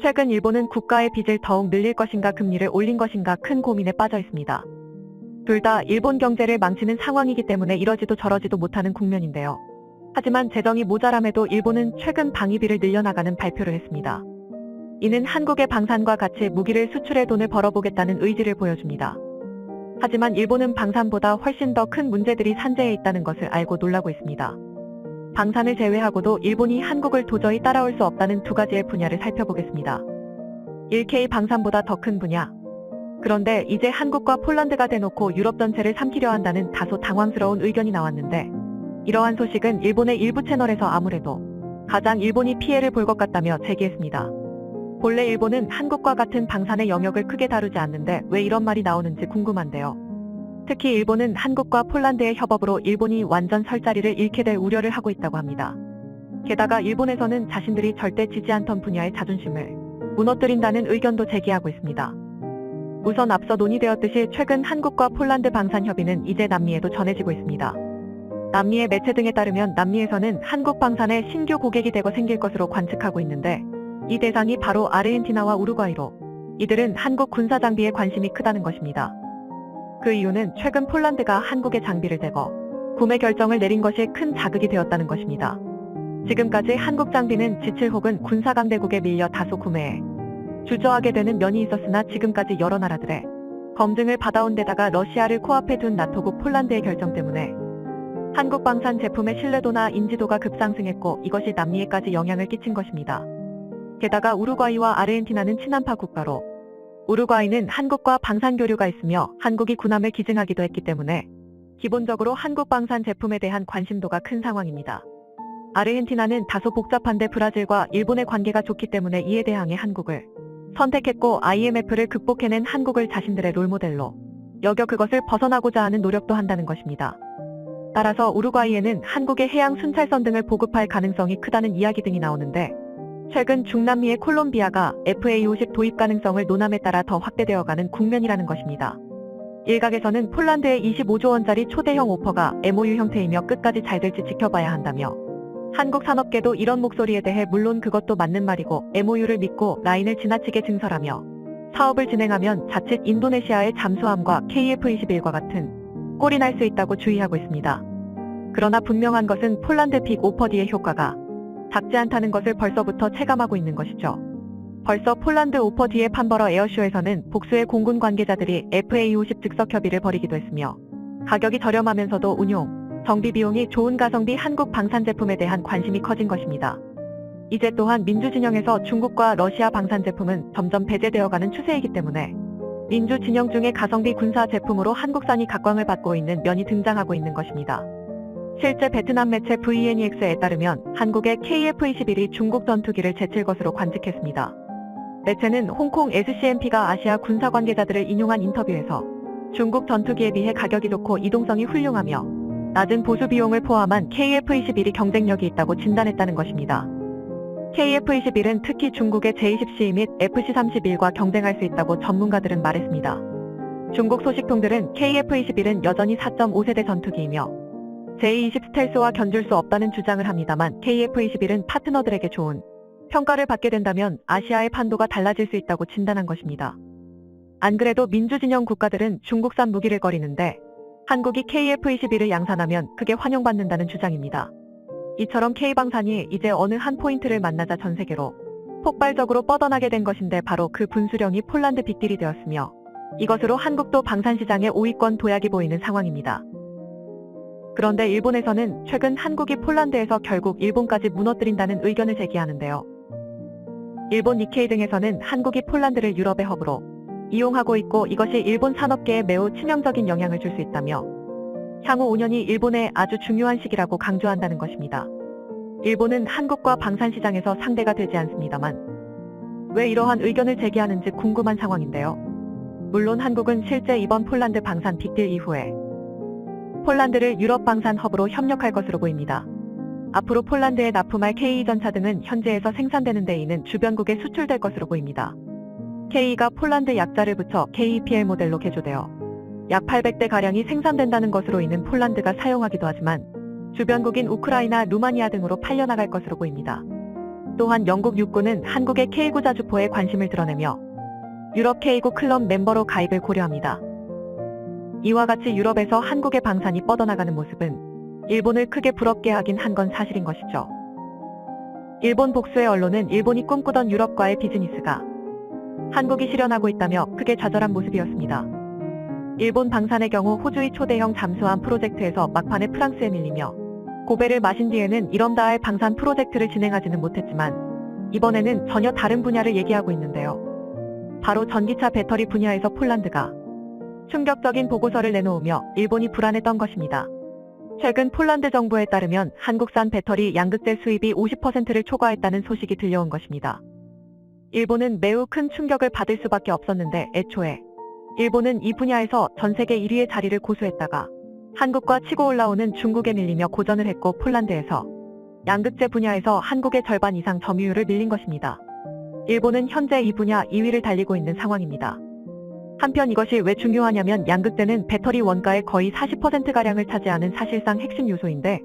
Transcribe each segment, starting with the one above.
최근 일본은 국가의 빚을 더욱 늘릴 것인가 금리를 올린 것인가 큰 고민에 빠져 있습니다. 둘 다 일본 경제를 망치는 상황이기 때문에 이러지도 저러지도 못하는 국면인데요. 하지만 재정이 모자람해도 일본은 최근 방위비를 늘려나가는 발표를 했습니다. 이는 한국의 방산과 같이 무기를 수출해 돈을 벌어보겠다는 의지를 보여줍니다. 하지만 일본은 방산보다 훨씬 더 큰 문제들이 산재해 있다는 것을 알고 놀라고 있습니다. 방산을 제외하고도 일본이 한국을 도저히 따라올 수 없다는 두 가지의 분야를 살펴보겠습니다. 1K 방산보다 더 큰 분야. 그런데 이제 한국과 폴란드가 대놓고 유럽 전체를 삼키려 한다는 다소 당황스러운 의견이 나왔는데, 이러한 소식은 일본의 일부 채널에서 아무래도 가장 일본이 피해를 볼 것 같다며 제기했습니다. 본래 일본은 한국과 같은 방산의 영역을 크게 다루지 않는데 왜 이런 말이 나오는지 궁금한데요. 특히 일본은 한국과 폴란드의 협업으로 일본이 완전 설 자리를 잃게 될 우려를 하고 있다고 합니다. 게다가 일본에서는 자신들이 절대 지지 않던 분야의 자존심을 무너뜨린다는 의견도 제기하고 있습니다. 우선 앞서 논의되었듯이 최근 한국과 폴란드 방산 협의는 이제 남미에도 전해지고 있습니다. 남미의 매체 등에 따르면 남미에서는 한국 방산의 신규 고객이 대거 생길 것으로 관측하고 있는데, 이 대상이 바로 아르헨티나와 우루과이로 이들은 한국 군사 장비에 관심이 크다는 것입니다. 그 이유는 최근 폴란드가 한국의 장비를 대거 구매 결정을 내린 것이 큰 자극이 되었다는 것입니다. 지금까지 한국 장비는 지칠 혹은 군사 강대국에 밀려 다소 구매에 주저하게 되는 면이 있었으나 지금까지 여러 나라들의 검증을 받아온 데다가 러시아를 코앞에 둔 나토국 폴란드의 결정 때문에 한국 방산 제품의 신뢰도나 인지도가 급상승했고, 이것이 남미에까지 영향을 끼친 것입니다. 게다가 우루과이와 아르헨티나는 친한파 국가로 우루과이는 한국과 방산 교류가 있으며 한국이 군함을 기증하기도 했기 때문에 기본적으로 한국 방산 제품에 대한 관심도가 큰 상황입니다. 아르헨티나는 다소 복잡한데 브라질과 일본의 관계가 좋기 때문에 이에 대항해 한국을 선택했고, IMF를 극복해낸 한국을 자신들의 롤모델로 여겨 그것을 벗어나고자 하는 노력도 한다는 것입니다. 따라서 우루과이에는 한국의 해양 순찰선 등을 보급할 가능성이 크다는 이야기 등이 나오는데, 최근 중남미의 콜롬비아가 FA-50 도입 가능성을 논함에 따라 더 확대되어가는 국면이라는 것입니다. 일각에서는 폴란드의 25조 원짜리 초대형 오퍼가 MOU 형태이며 끝까지 잘 될지 지켜봐야 한다며, 한국 산업계도 이런 목소리에 대해 물론 그것도 맞는 말이고 MOU를 믿고 라인을 지나치게 증설하며 사업을 진행하면 자칫 인도네시아의 잠수함과 KF-21과 같은 꼴이 날 수 있다고 주의하고 있습니다. 그러나 분명한 것은 폴란드 빅 오퍼 D의 효과가 작지 않다는 것을 벌써부터 체감하고 있는 것이죠. 벌써 폴란드 오퍼 D의 판버러 에어쇼에서는 복수의 공군 관계자들이 FA-50 즉석 협의를 벌이기도 했으며, 가격이 저렴하면서도 운용, 정비 비용이 좋은 가성비 한국 방산 제품에 대한 관심이 커진 것입니다. 이제 또한 민주진영에서 중국과 러시아 방산 제품은 점점 배제되어가는 추세이기 때문에 민주진영 중의 가성비 군사 제품으로 한국산이 각광을 받고 있는 면이 등장하고 있는 것입니다. 실제 베트남 매체 VNEX에 따르면 한국의 KF-21이 중국 전투기를 제칠 것으로 관측했습니다. 매체는 홍콩 SCMP가 아시아 군사 관계자들을 인용한 인터뷰에서 중국 전투기에 비해 가격이 좋고 이동성이 훌륭하며 낮은 보수 비용을 포함한 KF-21이 경쟁력이 있다고 진단했다는 것입니다. KF-21은 특히 중국의 J-10C 및 FC-31과 경쟁할 수 있다고 전문가들은 말했습니다. 중국 소식통들은 KF-21은 여전히 4.5세대 전투기이며 J-20 스텔스와 견줄 수 없다는 주장을 합니다만, KF-21은 파트너들에게 좋은 평가를 받게 된다면 아시아의 판도가 달라질 수 있다고 진단한 것입니다. 안 그래도 민주진영 국가들은 중국산 무기를 꺼리는데 한국이 KF-21을 양산하면 크게 환영받는다는 주장입니다. 이처럼 K방산이 이제 어느 한 포인트를 만나자 전 세계로 폭발적으로 뻗어나게 된 것인데, 바로 그 분수령이 폴란드 빅딜이 되었으며, 이것으로 한국도 방산시장의 5위권 도약이 보이는 상황입니다. 그런데 일본에서는 최근 한국이 폴란드에서 결국 일본까지 무너뜨린다는 의견을 제기하는데요. 일본 니케이 등에서는 한국이 폴란드를 유럽의 허브로 이용하고 있고, 이것이 일본 산업계에 매우 치명적인 영향을 줄 수 있다며 향후 5년이 일본의 아주 중요한 시기라고 강조한다는 것입니다. 일본은 한국과 방산시장에서 상대가 되지 않습니다만 왜 이러한 의견을 제기하는지 궁금한 상황인데요. 물론 한국은 실제 이번 폴란드 방산 빅딜 이후에 폴란드를 유럽 방산 허브로 협력할 것으로 보입니다. 앞으로 폴란드에 납품할 KE 전차 등은 현지에서 생산되는 데 있는 주변국에 수출될 것으로 보입니다. KE가 폴란드 약자를 붙여 KEPL 모델로 개조되어 약 800대가량이 생산된다는 것으로 인해 폴란드가 사용하기도 하지만 주변국인 우크라이나, 루마니아 등으로 팔려나갈 것으로 보입니다. 또한 영국 육군은 한국의 K9 자주포에 관심을 드러내며 유럽 K9 클럽 멤버로 가입을 고려합니다. 이와 같이 유럽에서 한국의 방산이 뻗어나가는 모습은 일본을 크게 부럽게 하긴 한 건 사실인 것이죠. 일본 복수의 언론은 일본이 꿈꾸던 유럽과의 비즈니스가 한국이 실현하고 있다며 크게 좌절한 모습이었습니다. 일본 방산의 경우 호주의 초대형 잠수함 프로젝트에서 막판에 프랑스에 밀리며 고배를 마신 뒤에는 이럼다할 방산 프로젝트를 진행하지는 못했지만 이번에는 전혀 다른 분야를 얘기하고 있는데요. 바로 전기차 배터리 분야에서 폴란드가 충격적인 보고서를 내놓으며 일본이 불안했던 것입니다. 최근 폴란드 정부에 따르면 한국산 배터리 양극재 수입이 50%를 초과했다는 소식이 들려온 것입니다. 일본은 매우 큰 충격을 받을 수밖에 없었는데 애초에 일본은 이 분야에서 전 세계 1위의 자리를 고수했다가 한국과 치고 올라오는 중국에 밀리며 고전을 했고 폴란드에서 양극재 분야에서 한국의 절반 이상 점유율을 밀린 것입니다. 일본은 현재 이 분야 2위를 달리고 있는 상황입니다. 한편 이것이 왜 중요하냐면 양극재는 배터리 원가의 거의 40%가량을 차지하는 사실상 핵심 요소인데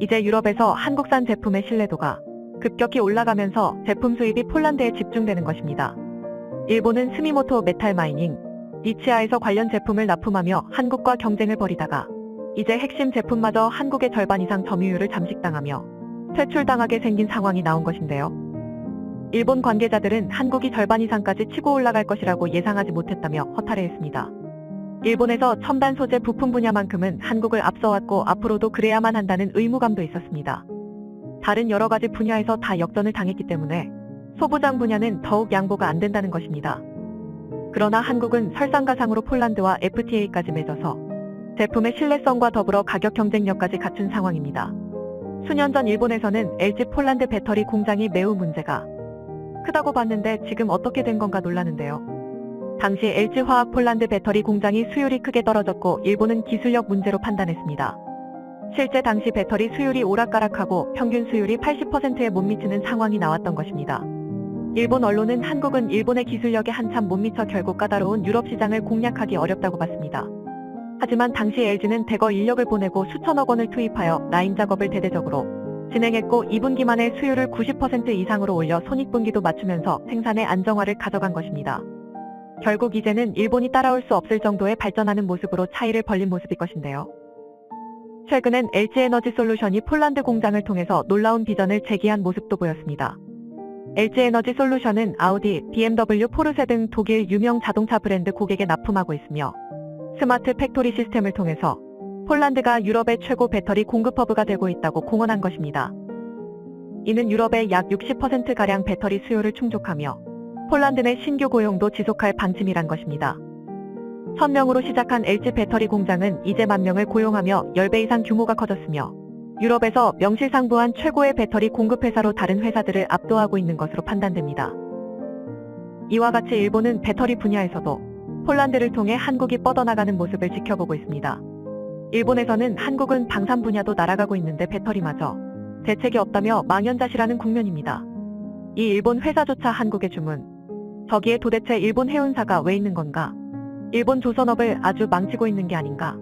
이제 유럽에서 한국산 제품의 신뢰도가 급격히 올라가면서 제품 수입이 폴란드에 집중되는 것입니다. 일본은 스미모토 메탈 마이닝, 니치아에서 관련 제품을 납품하며 한국과 경쟁을 벌이다가 이제 핵심 제품마저 한국의 절반 이상 점유율을 잠식당하며 퇴출당하게 생긴 상황이 나온 것인데요. 일본 관계자들은 한국이 절반 이상까지 치고 올라갈 것이라고 예상하지 못했다며 허탈해했습니다. 일본에서 첨단 소재 부품 분야만큼은 한국을 앞서왔고 앞으로도 그래야만 한다는 의무감도 있었습니다. 다른 여러 가지 분야에서 다 역전을 당했기 때문에 소부장 분야는 더욱 양보가 안 된다는 것입니다. 그러나 한국은 설상가상으로 폴란드와 FTA까지 맺어서 제품의 신뢰성과 더불어 가격 경쟁력까지 갖춘 상황입니다. 수년 전 일본에서는 LG 폴란드 배터리 공장이 매우 문제가 크다고 봤는데 지금 어떻게 된 건가 놀라는데요. 당시 LG화학 폴란드 배터리 공장이 수율이 크게 떨어졌고 일본은 기술력 문제로 판단했습니다. 실제 당시 배터리 수율이 오락가락하고 평균 수율이 80%에 못 미치는 상황이 나왔던 것입니다. 일본 언론은 한국은 일본의 기술력에 한참 못 미쳐 결국 까다로운 유럽 시장을 공략하기 어렵다고 봤습니다. 하지만 당시 LG는 대거 인력을 보내고 수천억 원을 투입하여 라인 작업을 대대적으로 진행했고 2분기 만에 수율을 90% 이상으로 올려 손익분기도 맞추면서 생산의 안정화를 가져간 것입니다. 결국 이제는 일본이 따라올 수 없을 정도의 발전하는 모습으로 차이를 벌린 모습일 것인데요. 최근엔 LG에너지솔루션이 폴란드 공장을 통해서 놀라운 비전을 제기한 모습도 보였습니다. LG에너지솔루션은 아우디, BMW, 포르쉐 등 독일 유명 자동차 브랜드 고객에 납품하고 있으며 스마트 팩토리 시스템을 통해서 폴란드가 유럽의 최고 배터리 공급 허브가 되고 있다고 공언한 것입니다. 이는 유럽의 약 60%가량 배터리 수요를 충족하며 폴란드 내 신규 고용도 지속할 방침이란 것입니다. 1000명으로 시작한 LG 배터리 공장은 이제 10,000명을 고용하며 10배 이상 규모가 커졌으며 유럽에서 명실상부한 최고의 배터리 공급회사로 다른 회사들을 압도하고 있는 것으로 판단됩니다. 이와 같이 일본은 배터리 분야에서도 폴란드를 통해 한국이 뻗어나가는 모습을 지켜보고 있습니다. 일본에서는 한국은 방산 분야도 날아가고 있는데 배터리마저 대책이 없다며 망연자실하는 국면입니다. 이 일본 회사조차 한국에 주문. 저기에 도대체 일본 해운사가 왜 있는 건가? 일본 조선업을 아주 망치고 있는 게 아닌가?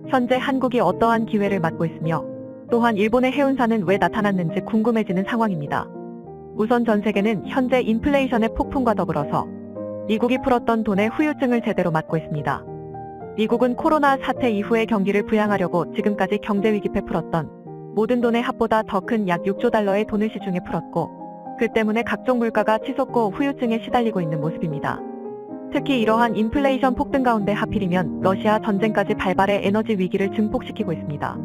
현재 한국이 어떠한 기회를 맞고 있으며 또한 일본의 해운사는 왜 나타났는지 궁금해지는 상황입니다. 우선 전 세계는 현재 인플레이션의 폭풍과 더불어서 미국이 풀었던 돈의 후유증을 제대로 맞고 있습니다. 미국은 코로나 사태 이후의 경기를 부양하려고 지금까지 경제위기패 풀었던 모든 돈의 합보다 더 큰 약 6조 달러의 돈을 시중에 풀었고 그 때문에 각종 물가가 치솟고 후유증에 시달리고 있는 모습입니다. 특히 이러한 인플레이션 폭등 가운데 하필이면 러시아 전쟁까지 발발해 에너지 위기를 증폭시키고 있습니다.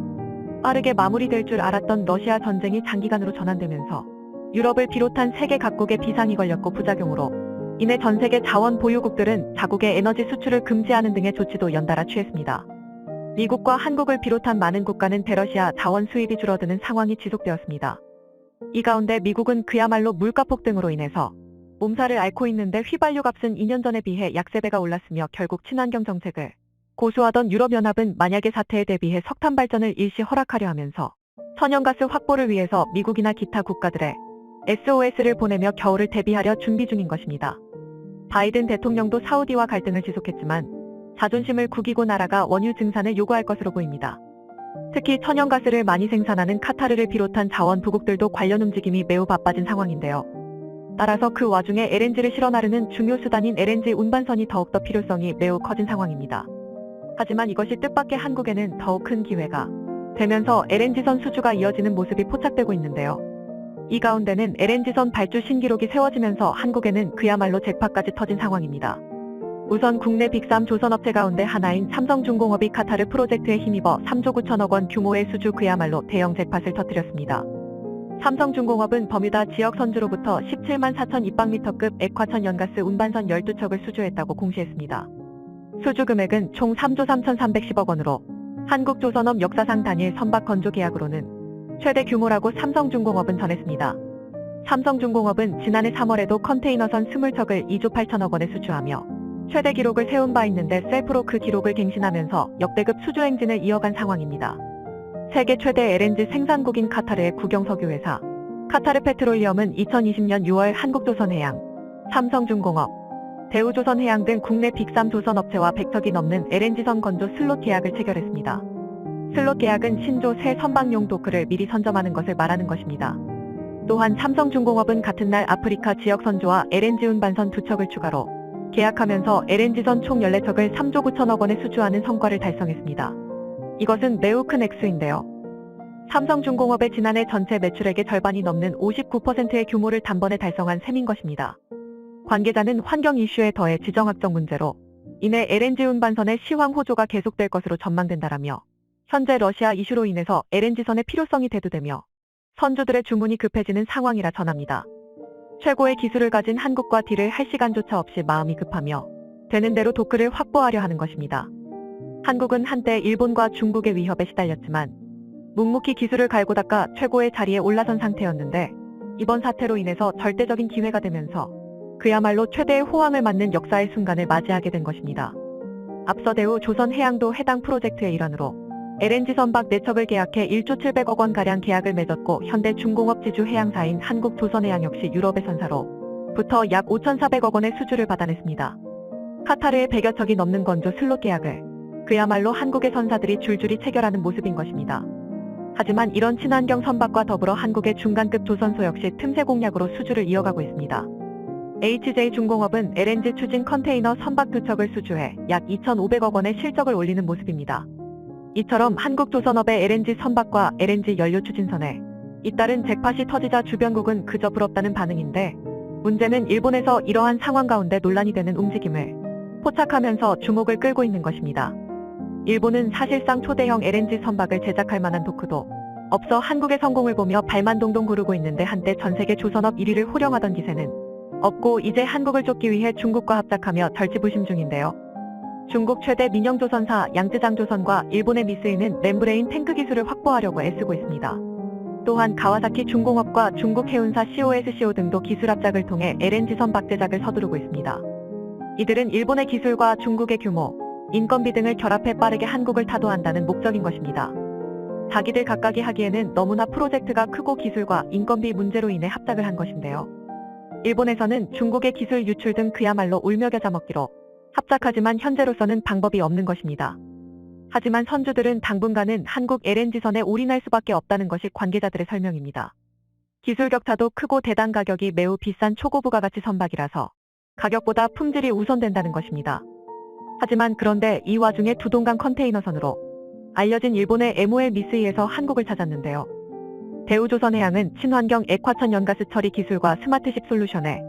빠르게 마무리될 줄 알았던 러시아 전쟁이 장기간으로 전환되면서 유럽을 비롯한 세계 각국에 비상이 걸렸고 부작용으로 이내 전 세계 자원 보유국들은 자국의 에너지 수출을 금지하는 등의 조치도 연달아 취했습니다. 미국과 한국을 비롯한 많은 국가는 대러시아 자원 수입이 줄어드는 상황이 지속되었습니다. 이 가운데 미국은 그야말로 물가 폭등으로 인해서 몸살을 앓고 있는데 휘발유 값은 2년 전에 비해 약 3배가 올랐으며 결국 친환경 정책을 고수하던 유럽연합은 만약의 사태에 대비해 석탄 발전을 일시 허락하려 하면서 천연가스 확보를 위해서 미국이나 기타 국가들의 SOS를 보내며 겨울을 대비하려 준비 중인 것입니다. 바이든 대통령도 사우디와 갈등을 지속했지만 자존심을 구기고 나라가 원유 증산을 요구할 것으로 보입니다. 특히 천연가스를 많이 생산하는 카타르를 비롯한 자원 부국들도 관련 움직임이 매우 바빠진 상황인데요. 따라서 그 와중에 LNG를 실어 나르는 중요 수단인 LNG 운반선이 더욱더 필요성이 매우 커진 상황입니다. 하지만 이것이 뜻밖의 한국에는 더욱 큰 기회가 되면서 LNG선 수주가 이어지는 모습이 포착되고 있는데요. 이 가운데는 LNG선 발주 신기록이 세워지면서 한국에는 그야말로 잭팟까지 터진 상황입니다. 우선 국내 빅3 조선업체 가운데 하나인 삼성중공업이 카타르 프로젝트에 힘입어 3조 9천억 원 규모의 수주 그야말로 대형 잭팟을 터뜨렸습니다. 삼성중공업은 버뮤다 지역 선주로부터 17만 4천 입방미터급 액화천 연가스 운반선 12척을 수주했다고 공시했습니다. 수주 금액은 총 3조 3,310억 원으로 한국조선업 역사상 단일 선박 건조 계약으로는 최대 규모라고 삼성중공업은 전했습니다. 삼성중공업은 지난해 3월에도 컨테이너선 20척을 2조 8천억 원에 수주하며 최대 기록을 세운 바 있는데 셀프로 그 기록을 갱신하면서 역대급 수주 행진을 이어간 상황입니다. 세계 최대 LNG 생산국인 카타르의 국영석유회사 카타르 페트롤리엄은 2020년 6월 한국조선해양, 삼성중공업, 대우조선해양 등 국내 빅3 조선업체와 100척이 넘는 LNG선 건조 슬롯 계약을 체결했습니다. 슬롯 계약은 신조 새 선박용 도크를 미리 선점하는 것을 말하는 것입니다. 또한 삼성중공업은 같은 날 아프리카 지역 선조와 LNG 운반선 2척을 추가로 계약하면서 LNG선 총 14척을 3조 9천억 원에 수주하는 성과를 달성했습니다. 이것은 매우 큰 액수인데요. 삼성중공업의 지난해 전체 매출액의 절반이 넘는 59%의 규모를 단번에 달성한 셈인 것입니다. 관계자는 환경 이슈에 더해 지정학적 문제로 이내 LNG 운반선의 시황 호조가 계속될 것으로 전망된다라며 현재 러시아 이슈로 인해서 LNG선의 필요성이 대두되며 선주들의 주문이 급해지는 상황이라 전합니다. 최고의 기술을 가진 한국과 딜을 할 시간조차 없이 마음이 급하며 되는 대로 도크를 확보하려 하는 것입니다. 한국은 한때 일본과 중국의 위협에 시달렸지만 묵묵히 기술을 갈고 닦아 최고의 자리에 올라선 상태였는데 이번 사태로 인해서 절대적인 기회가 되면서 그야말로 최대의 호황을 맞는 역사의 순간을 맞이하게 된 것입니다. 앞서 대우 조선해양도 해당 프로젝트의 일환으로 LNG 선박 4척을 계약해 1조 700억 원가량 계약을 맺었고 현대중공업 지주해양사인 한국조선해양 역시 유럽의 선사로부터 약 5,400억 원의 수주를 받아냈습니다. 카타르의 100여 척이 넘는 건조 슬롯 계약을 그야말로 한국의 선사들이 줄줄이 체결하는 모습인 것입니다. 하지만 이런 친환경 선박과 더불어 한국의 중간급 조선소 역시 틈새 공략으로 수주를 이어가고 있습니다. HJ중공업은 LNG 추진 컨테이너 선박 2척을 수주해 약 2,500억 원의 실적을 올리는 모습입니다. 이처럼 한국조선업의 LNG 선박과 LNG 연료 추진선에 잇따른 잭팟이 터지자 주변국은 그저 부럽다는 반응인데 문제는 일본에서 이러한 상황 가운데 논란이 되는 움직임을 포착하면서 주목을 끌고 있는 것입니다. 일본은 사실상 초대형 LNG 선박을 제작할 만한 도크도 없어 한국의 성공을 보며 발만 동동 구르고 있는데 한때 전세계 조선업 1위를 호령하던 기세는 없고 이제 한국을 쫓기 위해 중국과 합작하며 절치부심 중인데요. 중국 최대 민영조선사 양쯔장조선과 일본의 미쓰이는 멤브레인 탱크 기술을 확보하려고 애쓰고 있습니다. 또한 가와사키 중공업과 중국 해운사 COSCO 등도 기술 합작을 통해 LNG 선박 제작을 서두르고 있습니다. 이들은 일본의 기술과 중국의 규모, 인건비 등을 결합해 빠르게 한국을 타도한다는 목적인 것입니다. 자기들 각각이 하기에는 너무나 프로젝트가 크고 기술과 인건비 문제로 인해 합작을 한 것인데요. 일본에서는 중국의 기술 유출 등 그야말로 울며 겨자 먹기로 합작하지만 현재로서는 방법이 없는 것입니다. 하지만 선주들은 당분간은 한국 LNG선에 올인할 수밖에 없다는 것이 관계자들의 설명입니다. 기술 격차도 크고 대당 가격이 매우 비싼 초고부가가치 선박이라서 가격보다 품질이 우선된다는 것입니다. 하지만 그런데 이 와중에 두동강 컨테이너선으로 알려진 일본의 MOL 미쓰이에서 한국을 찾았는데요. 대우조선해양은 친환경 액화천 연가스 처리 기술과 스마트십 솔루션에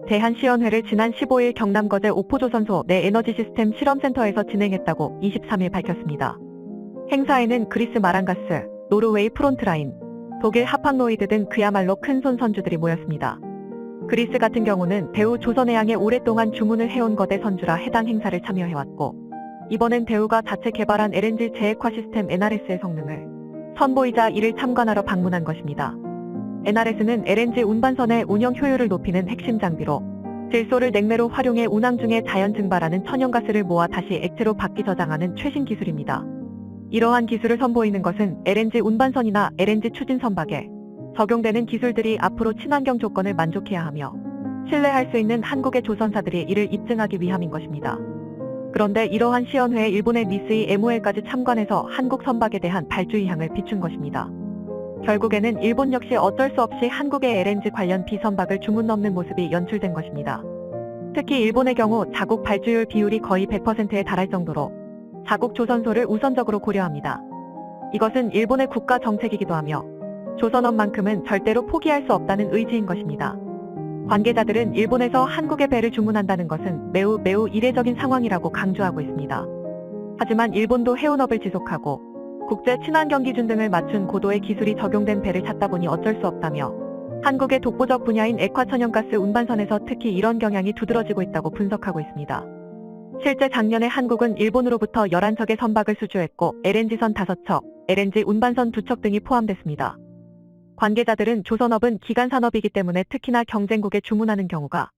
대한시연회를 지난 15일 경남 거제 옥포조선소 내 에너지 시스템 실험센터에서 진행했다고 23일 밝혔습니다. 행사에는 그리스 마란가스, 노르웨이 프론트라인, 독일 하팡로이드 등 그야말로 큰손 선주들이 모였습니다. 그리스 같은 경우는 대우 조선해양에 오랫동안 주문을 해온 거대 선주라 해당 행사를 참여해왔고 이번엔 대우가 자체 개발한 LNG 제액화 시스템 NRS의 성능을 선보이자 이를 참관하러 방문한 것입니다. NRS는 LNG 운반선의 운영 효율을 높이는 핵심 장비로 질소를 냉매로 활용해 운항 중에 자연 증발하는 천연가스를 모아 다시 액체로 바퀴 저장하는 최신 기술입니다. 이러한 기술을 선보이는 것은 LNG 운반선이나 LNG 추진 선박에 적용되는 기술들이 앞으로 친환경 조건을 만족해야 하며 신뢰할 수 있는 한국의 조선사들이 이를 입증하기 위함인 것입니다. 그런데 이러한 시연회에 일본의 니스이 MOL까지 참관해서 한국 선박에 대한 발주의 향을 비춘 것입니다. 결국에는 일본 역시 어쩔 수 없이 한국의 LNG 관련 비선박을 주문 넘는 모습이 연출된 것입니다. 특히 일본의 경우 자국 발주율 비율이 거의 100%에 달할 정도로 자국 조선소를 우선적으로 고려합니다. 이것은 일본의 국가 정책이기도 하며 조선업만큼은 절대로 포기할 수 없다는 의지인 것입니다. 관계자들은 일본에서 한국의 배를 주문한다는 것은 매우 이례적인 상황이라고 강조하고 있습니다. 하지만 일본도 해운업을 지속하고 국제 친환경 기준 등을 맞춘 고도의 기술이 적용된 배를 찾다 보니 어쩔 수 없다며 한국의 독보적 분야인 액화천연가스 운반선에서 특히 이런 경향이 두드러지고 있다고 분석하고 있습니다. 실제 작년에 한국은 일본으로부터 11척의 선박을 수주했고 LNG선 5척, LNG 운반선 2척 등이 포함됐습니다. 관계자들은 조선업은 기간산업이기 때문에 특히나 경쟁국에 주문하는 경우가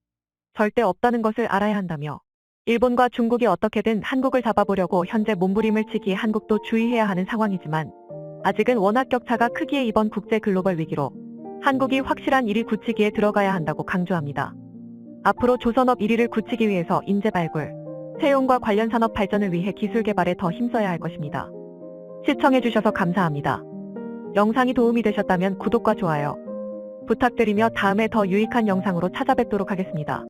절대 없다는 것을 알아야 한다며 일본과 중국이 어떻게든 한국을 잡아보려고 현재 몸부림을 치기에 한국도 주의해야 하는 상황이지만 아직은 워낙 격차가 크기에 이번 국제 글로벌 위기로 한국이 확실한 1위 굳히기에 들어가야 한다고 강조합니다. 앞으로 조선업 1위를 굳히기 위해서 인재 발굴, 채용과 관련 산업 발전을 위해 기술 개발에 더 힘써야 할 것입니다. 시청해주셔서 감사합니다. 영상이 도움이 되셨다면 구독과 좋아요 부탁드리며 다음에 더 유익한 영상으로 찾아뵙도록 하겠습니다.